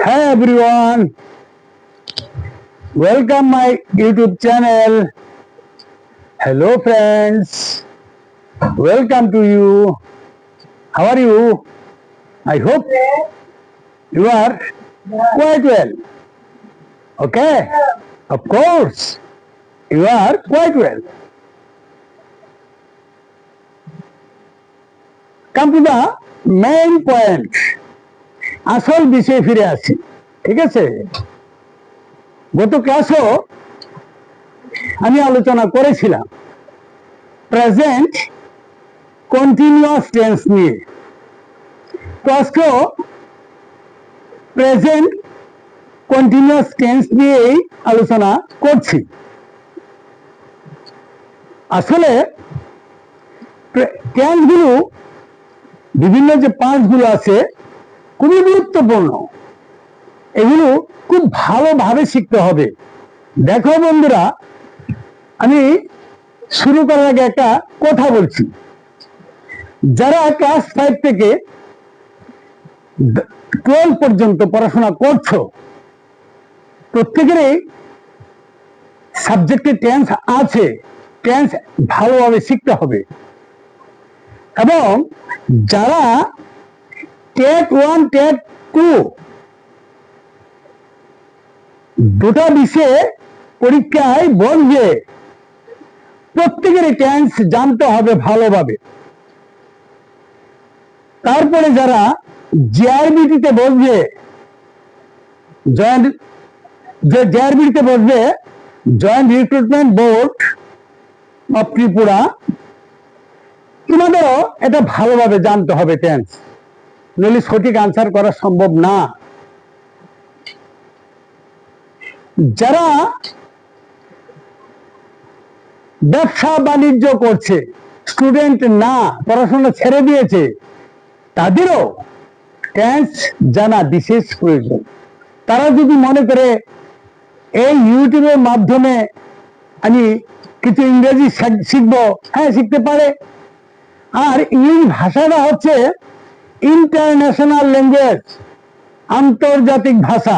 Hi everyone, welcome my YouTube channel. Hello friends, welcome to you. How are you? I hope you are quite well. Okay, of course, you are quite well. Come to the main point. আসল বিষয়ে ফিরে আসি, ঠিক আছে? গত ক্লাসও আমি আলোচনা করেছিলাম প্রেজেন্ট কন্টিনিউয়াস টেন্স নিয়ে। তো আজকেও প্রেজেন্ট কন্টিনিউয়াস টেন্স নিয়েই আলোচনা করছি। আসলে টেন্সগুলো বিভিন্ন যে পার্টসগুলো আছে খুবই গুরুত্বপূর্ণ, এগুলো খুব ভালোভাবে শিখতে হবে। দেখো বন্ধুরা, আমি শুরু করার আগে একটা কথা বলছি। যারা ক্লাস 5 থেকে 12 পর্যন্ত পড়াশোনা করছো, প্রত্যেকেরই সাবজেক্টে টেন্স আছে, টেন্স ভালোভাবে শিখতে হবে। এবং যারা টেট 1 টেট 2 দুটা বিষয়ে পরীক্ষায় বসবে, প্রত্যেকেরই টেন্স জানতে হবে ভালোভাবে। তারপরে যারা জেআরবিটিতে বসবে, জেআরবিটিতে বসবে, joint recruitment board of Tripura, তোমাদেরও এটা ভালোভাবে জানতে হবে টেন্স, নইলে সঠিক আনসার করা সম্ভব না। যারা ব্যবসা বাণিজ্য করছে, স্টুডেন্ট না, পড়াশোনা ছেড়ে দিয়েছে, তাদেরও টেন্স জানা বিশেষ প্রয়োজন। তারা যদি মনে করে এই ইউটিউবের মাধ্যমে আমি কিছু ইংরেজি শিখবো, হ্যাঁ শিখতে পারে। আর ইংরেজি ভাষাটা হচ্ছে ইন্টারন্যাশনাল ল্যাঙ্গুয়েজ, আন্তর্জাতিক ভাষা।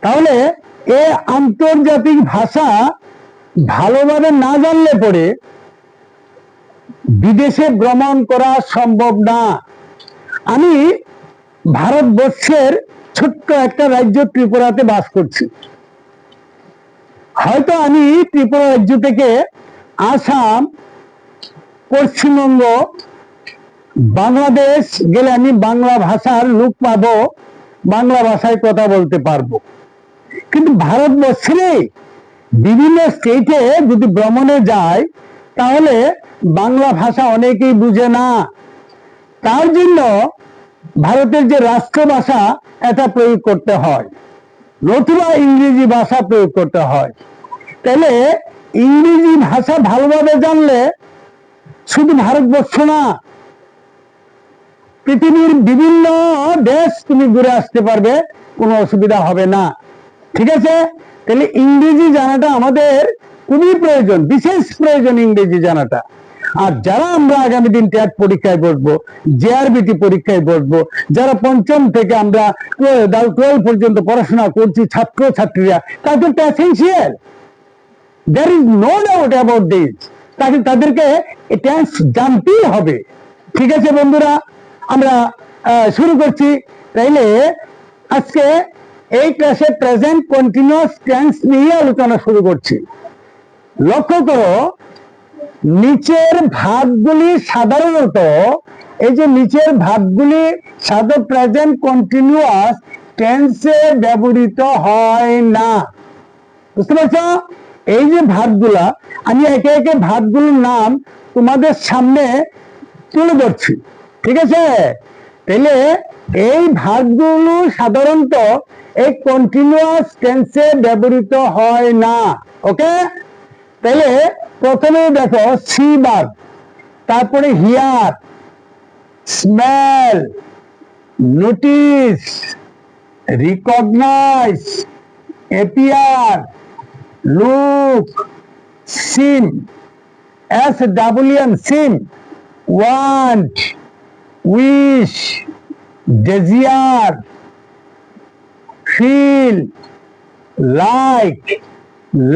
তাহলে এই আন্তর্জাতিক ভাষা ভালোভাবে না জানলে পরে বিদেশে ভ্রমণ করা সম্ভব না। আমি ভারতবর্ষের ছোট্ট একটা রাজ্য ত্রিপুরাতে বাস করছি। হয়তো আমি ত্রিপুরা রাজ্য থেকে আসাম, পশ্চিমবঙ্গ, বাংলাদেশ গেলে আমি বাংলা ভাষার লুক পাবো, বাংলা ভাষায় কথা বলতে পারবো। কিন্তু ভারতবর্ষের বিভিন্ন স্টেটে যদি ভ্রমণে যায়, তাহলে বাংলা ভাষা অনেকেই বুঝে না। তার জন্য ভারতের যে রাষ্ট্রভাষা এটা প্রয়োগ করতে হয়, নতুবা ইংরেজি ভাষা প্রয়োগ করতে হয়। তাহলে ইংরেজি ভাষা ভালোভাবে জানলে শুধু ভারতবর্ষ না, পৃথিবীর বিভিন্ন দেশ তুমি ঘুরে আসতে পারবে, কোনো অসুবিধা হবে না। ঠিক আছে? তাহলে ইংরেজি জানাটা আমাদের খুবই প্রয়োজন, বিশেষ প্রয়োজন ইংরেজি জানাটা। আর যারা আমরা আগামী দিন ট্যাট পরীক্ষায় বসবো, জেআরবিটি পরীক্ষায় বসবো, যারা পঞ্চম থেকে আমরা 12 পর্যন্ত পড়াশোনা করছি, ছাত্র ছাত্রীরা, তাদের তো essential, there is no doubt about this। তাদেরকে টেন্স জানতেই হবে। ঠিক আছে বন্ধুরা, আমরা শুরু করছি। তাইলে আজকে এই ক্লাসে প্রেজেন্ট কন্টিনিউয়াস টেন্স নিয়ে আলোচনা শুরু করছি। লক্ষ্য করো, নিচের ভাগগুলি সাধারণত, এই যে নিচের ভাগগুলি সাধারণত প্রেজেন্ট কন্টিনিউয়াস টেন্সে ব্যবহৃত হয় না। বুঝতে পারছো? এই যে ভাগগুলা, আমি একে একে ভাগগুলোর নাম তোমাদের সামনে তুলে ধরছি। ঠিক আছে? তাহলে এই ভাগগুলো সাধারণত এই কন্টিনিউয়াস টেন্সে ব্যবহৃত হয় না। ওকে? তাহলে প্রথমে দেখো সি ভাগ, তারপরে hear, smell, notice, recognise, appear, look, seem, SWM, seem, want, wish, desire, feel, like,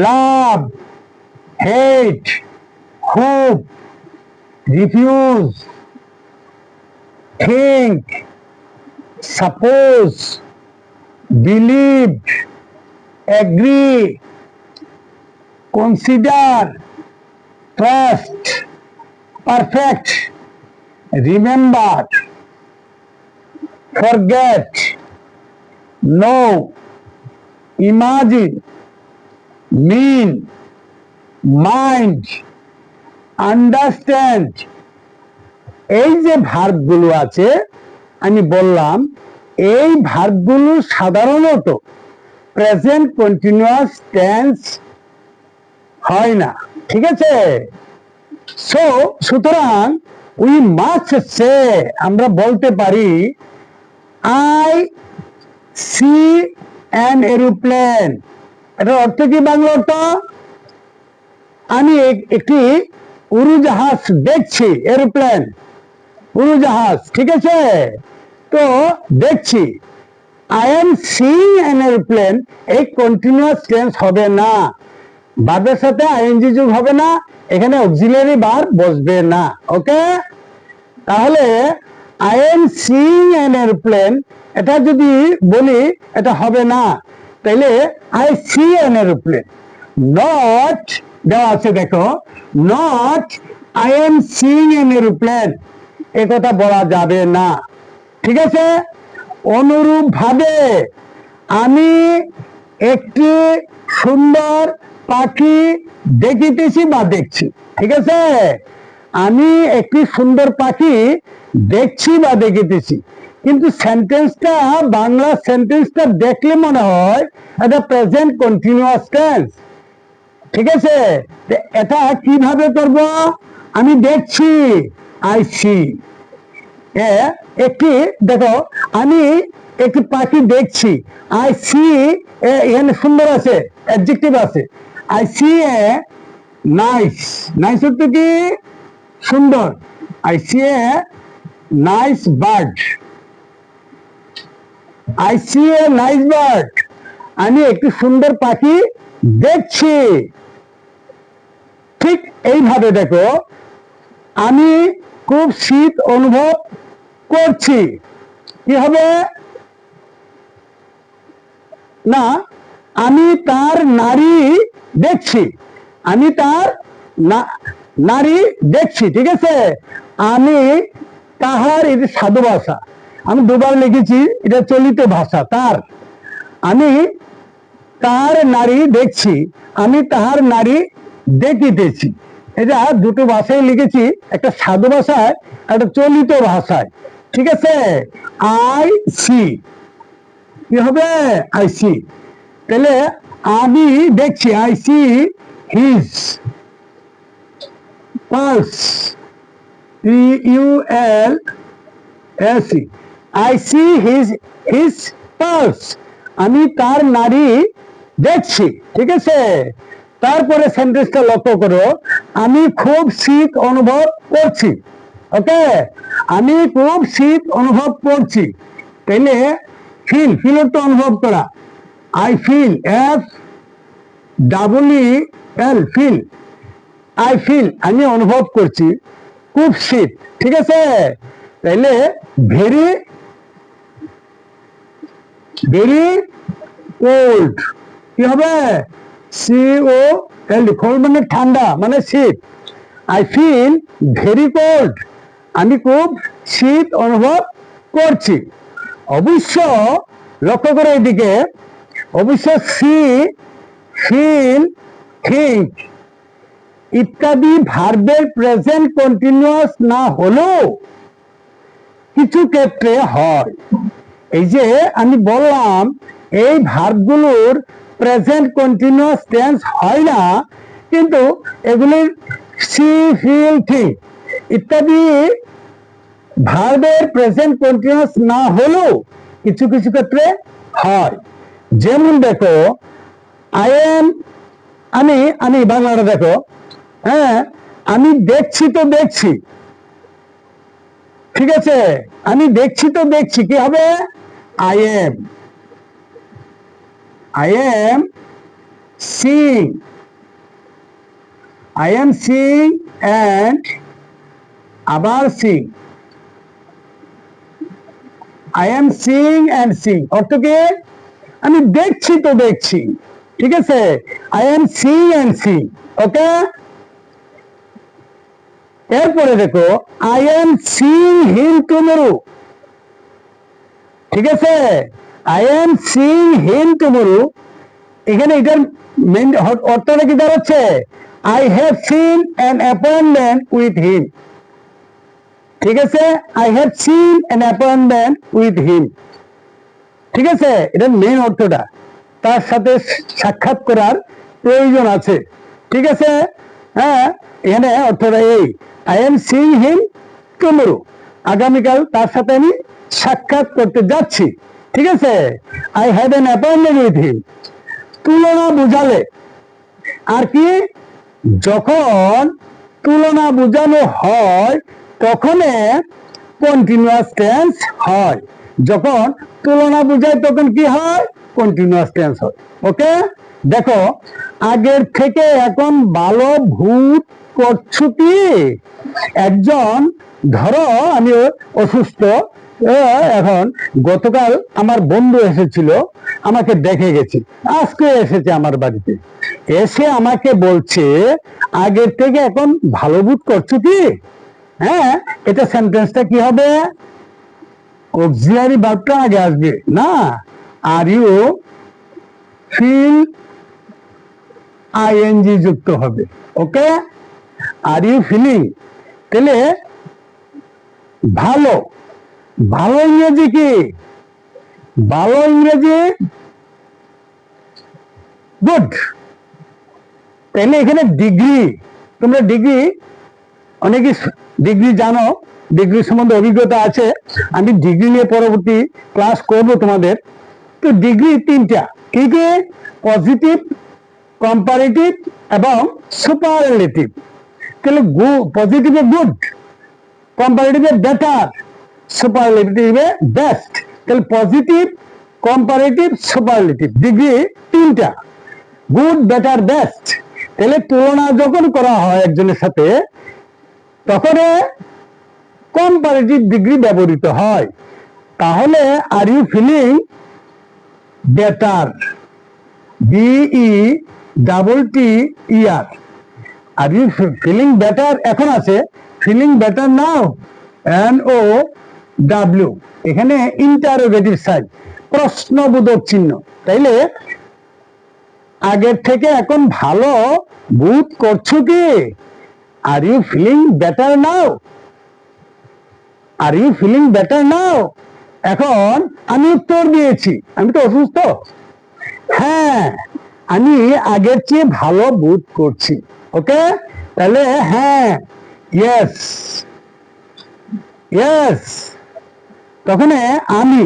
love, hate, hope, refuse, think, suppose, believe, agree, consider, trust, perfect, remember, forget, know, imagine, mean, mind, understand. এই যে ভার্বগুলো আছে আমি বললাম, এই ভার্বগুলো সাধারণত present continuous tense হয় না, ঠিক আছে? সুতরাং উই মাস্ট সে, আমরা বলতে পারি আই সি অ্যান এরোপ্লেন। এটার অর্থ কি? বাংলা অর্থ, আমি একটি উড়োজাহাজ দেখছি, এরোপ্লেন উড়োজাহাজ, ঠিক আছে? তো দেখছি, I am seeing an aeroplane, এই কন্টিনিউয়াস টেন্স হবে না, ভার্বের সাথে আইএনজি যোগ হবে না, এখানে অক্সিলারি ভার্ব বসবে না। ওকে, তাহলে I am seeing an aeroplane, এটা যদি বলি এটা হবে না, তাইলে I see an aeroplane. Not দেওয়া আছে, দেখো, not I am seeing an aeroplane, এ কথা বলা যাবে না, ঠিক আছে? অনুরূপ ভাবে আমি একটি সুন্দর পাখি দেখিতেছি বা দেখছি, ঠিক আছে? আমি একটি সুন্দর পাখি দেখছি বা দেখিতেছি, কিন্তু সেন্টেন্সটা, বাংলা সেন্টেন্সটা দেখলে মনে হয় এটা প্রেজেন্ট কন্টিনিউয়াস টেন্স, ঠিক আছে? এটা কিভাবে করব? আমি দেখছি, আই সি। একটি, দেখো, আমি একটি পাখি দেখছি, আই সি, এখানে সুন্দর আছে, অ্যাডজেক্টিভ আছে, I see a nice. Nice অর্থ কি? সুন্দর। I see a nice bird, I see a nice bird, আমি একটি সুন্দর পাখি দেখছি। ঠিক এইভাবে দেখো, আমি খুব শীত অনুভব করছি, কি হবে? না, আমি তার নারী দেখছি, আমি তার নারী দেখছি, ঠিক আছে? আমি তাহার, এটা সাধু ভাষা, আমি দুবার লিখেছি, এটা চলিত ভাষা, তার। আমি তার নারী দেখছি, আমি তাহার নারী দেখিতেছি, এটা দুটো ভাষায় লিখেছি, একটা সাধু ভাষায়, একটা চলিত ভাষায়, ঠিক আছে? আই সি, কি হবে? I see. তাহলে আমি দেখছি, I see his pulse, PULS, I see his pulse, আমি তার নারী দেখছি, ঠিক আছে? তারপরে সেন্টেন্সটা লক্ষ্য করো, আমি খুব শীত অনুভব করছি। ওকে, আমি খুব শীত অনুভব করছি, তাইলে ফিল, ফিল তো অনুভব করা, I feel, FEEL, feel, I feel, আমি অনুভব করছি খুব শীত, ঠিক আছে? তাইলে ভেরি, ভেরি কোল্ড, কি হবে? COLD, কোল্ড মানে ঠান্ডা, মানে শীত। আই ফিল ভেরি কোল্ড, আমি খুব শীত অনুভব করছি। অবশ্য লক্ষ্য করে এদিকে, অবশ্য সি, ফিল, থিঙ্ক ইত্যাদি ভার্বের প্রেজেন্ট কন্টিনিউয়াস না হলেও কিছু ক্ষেত্রে হয়। এই যে আমি বললাম, এই ভার্বগুলোর প্রেজেন্ট কন্টিনিউয়াস টেন্স হয় না, কিন্তু এগুলির সি, ফিল, থিঙ্ক ইত্যাদি ভার্বের প্রেজেন্ট কন্টিনিউয়াস না হলেও কিছু কিছু ক্ষেত্রে হয়। যেমন দেখো, আই এম, আমি বাংলাটা দেখো, হ্যাঁ, আমি দেখছি তো দেখছি, ঠিক আছে? আমি দেখছি তো দেখছি, কি হবে? I M. I am seeing. I am seeing and আবার seeing. I am seeing and seeing অর্থ কি? আমি দেখছি তো দেখছি, ঠিক আছে? I am seeing and seeing. ওকে, এরপরে দেখো I am seeing him tomorrow. ঠিক আছে, I am seeing him tomorrow, এখানে এটার মেইন অর্থটা কি দাঁড়াচ্ছে? I have seen an appointment with him. ঠিক আছে, I have seen an appointment with him. ঠিক আছে, এটার মেইন অর্থটা তার সাথে সাক্ষাৎ করার প্রয়োজন আছে। ঠিক আছে, হ্যাঁ, এখানে অর্থটা এই I am seeing him tomorrow, আগামীকাল তার সাথে আমি সাক্ষাৎ করতে যাচ্ছি। ঠিক আছে, I had an appointment with him. তুলনা বুঝালে আর কি, যখন তুলনা বোঝানো হয় তখন কন্টিনিউয়াস টেন্স হয়। যখন তুলনা বোঝায় তখন কি হয়? কন্টিনিউয়াস টেন্স হয়। ওকে, দেখো আগের থেকে এখন ভালো ভূত করছো কি? একজন, ধরো আমি অসুস্থ, এখন গতকাল আমার বন্ধু এসেছিল, আমাকে দেখে গেছি, আজকে এসেছে আমার বাড়িতে, এসে আমাকে বলছে আগের থেকে এখন ভালো বোধ করছো কি? হ্যাঁ, এটা সেন্টেন্সটা কি হবে? অক্সিলারি ভার্বটা আগে আসবে না, আর ইউ ফিল আইএনজি যুক্ত হবে। ওকে, আর ইউ ফিলিং, তাহলে ভালো, ভালো ইংরেজি কি? ভালো ইংরেজি গুড। তাহলে এখানে ডিগ্রি, তোমরা ডিগ্রি, অনেকে ডিগ্রি জানো, ডিগ্রি সম্বন্ধে অভিজ্ঞতা আছে, আমি ডিগ্রি নিয়ে পরবর্তী ক্লাস করব তোমাদের। তো ডিগ্রি তিনটা, কি কি? পজিটিভ, কম্পারেটিভ এবং সুপারলেটিভ। তাহলে পজিটিভে গুড, কম্পারেটিভে বেটার, সুপারলেটিভে বেস্ট। তাহলে পজিটিভ, কম্পারেটিভ, সুপারলেটিভ, ডিগ্রি তিনটা, গুড, বেটার, বেস্ট। তাহলে তুলনা যখন করা হয় একজনের সাথে তখন কম্পারেটিভ ডিগ্রি ব্যবহৃত হয়। তাহলে are you feeling better, BETTER, are you feeling better এখন আছে, ফিলিং বেটার নাও, NOW, এখানে ইন্টারোগেটিভ সাইন, প্রশ্নবোধক চিহ্ন। তাইলে আগের থেকে এখন ভালো বোধ করছো কি? Are you feeling better now? Are you feeling better now? এখন আমি উত্তর দিয়েছি, আমি তো অসুস্থ, হ্যাঁ আমি আগের চেয়ে ভালো বোধ করছি। ওকে, তাহলে হ্যাঁ, ইয়েস, ইয়েস, তখন আমি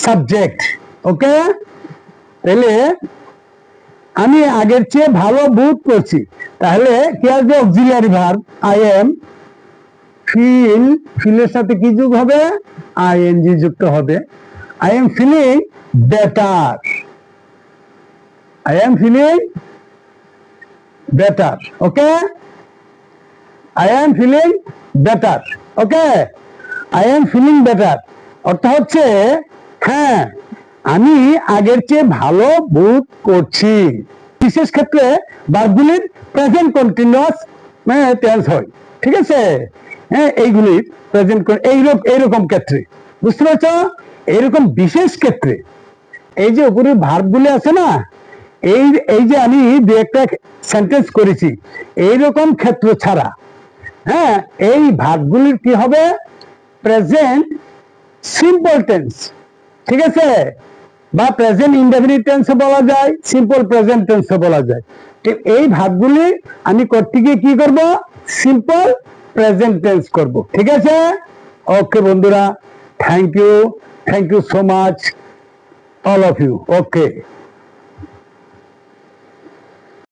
সাবজেক্ট। ওকে, তাহলে আমি আগের চেয়ে ভালো বোধ করছি, তাহলে কি আসবে? Auxiliary verb I am. Feel, ফিলের সাথে কি যোগ হবে? আইএনজি যুক্ত হবে। I am feeling better, I am feeling better. Okay, I am feeling better. Okay, I am feeling better অর্থ হচ্ছে হ্যাঁ আমি আগের চেয়ে ভালো বোধ করছি। বিশেষ ক্ষেত্রে ভার্বগুলির প্রেজেন্ট কন্টিনিউয়াস টেন্স হয়। ঠিক আছে, হ্যাঁ এইগুলির প্রেজেন্ট, এইরকম ক্ষেত্রে, বুঝতে পারছ? এইরকম বিশেষ ক্ষেত্রে এই যে উপরের ভার্বগুলি আছে না, এই যে আমি দু একটা সেন্টেন্স করেছি, এইরকম ক্ষেত্র ছাড়া হ্যাঁ এই ভার্বগুলির কি হবে? Present simple tense. ঠিক আছে, বা প্রেজেন্ট ইনডেফিনিট টেন্সও বলা যায়, সিম্পল প্রেজেন্ট টেন্সও বলা যায়। ঠিক এই ভার্বগুলি আমি করতে গিয়ে কি করব? সিম্পল প্রেজেন্ট টেন্স করব। ঠিক আছে, ওকে বন্ধুরা, thank you so much all of you. Okay.